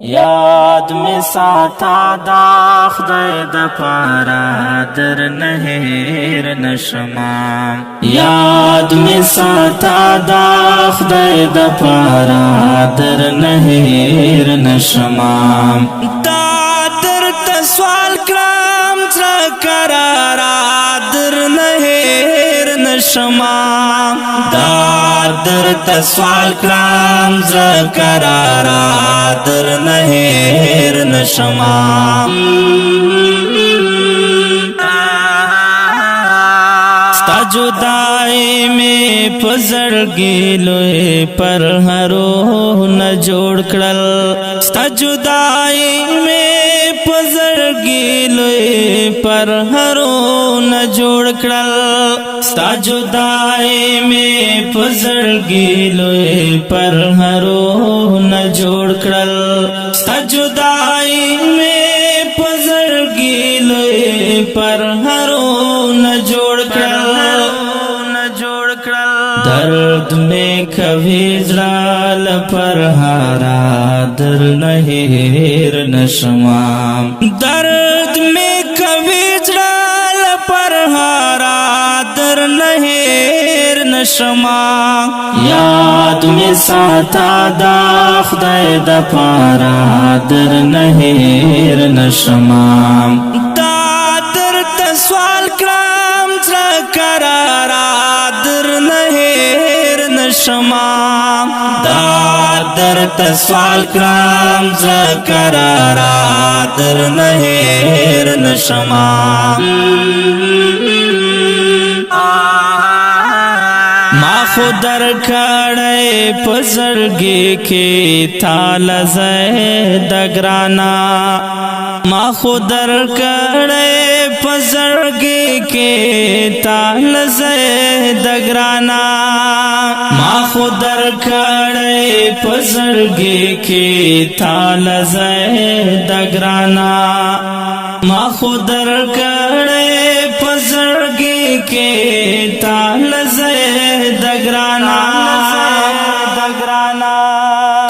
یاد می ساتا دا خدای د پارا در نهیر نشما یاد می ساتا دا خدای د پارا در نهیر نشما دا در تسوال کرام تر کرارا در نهیر نشما دا در تسوال کرام تر کرارا در نهیر نشما ستا جدائی میں پزړګي لوی پر هرو نه جوړ کړل ستا جدائی میں پزړګي لوی پر هرو نه جوړ کړل ستا جدائی میں پزړګي لوی پر هرو نه جوړ کړل ستا جدائی میں پزړګي لوی پر هرو نه جوړ کړل درد میں کبھی زلال پر ہارا در نہیر نشما درد میں کبھی زلال پر ہارا در نہیر نشما یاد میں ساتا دا خدای دا پارا در نہیر نشما دا در تسوال کرام تر کرارا در نهیر نشما دا در تسوال کرام زکرارا در نهیر نشما ما خود در کڑے پزړګي کې تال زید گرانا ما خود در کڑے پزړګي کې تال زید گرانا ما خود در کڑے پزړګي کې تال زید گرانا ما خود در کڑے پزړګي کې تال زید گرانا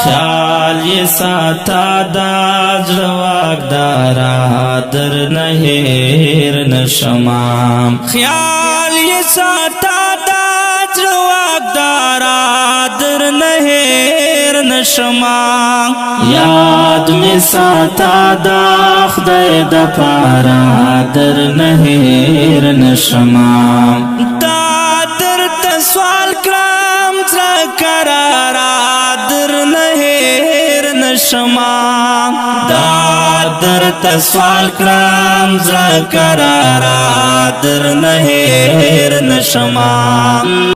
خیال یہ ساتا دا زړواګدارا در نهیر نشما خیال یہ ساتا دا زړواګدارا در نهیر نشما یاد میں ساتا دا خدای د پارا در نهیر نشما دا در تسوال کرام تر کرارا در نهیر نشما دا در تسوال کرام تر کرارا در نهیر نشما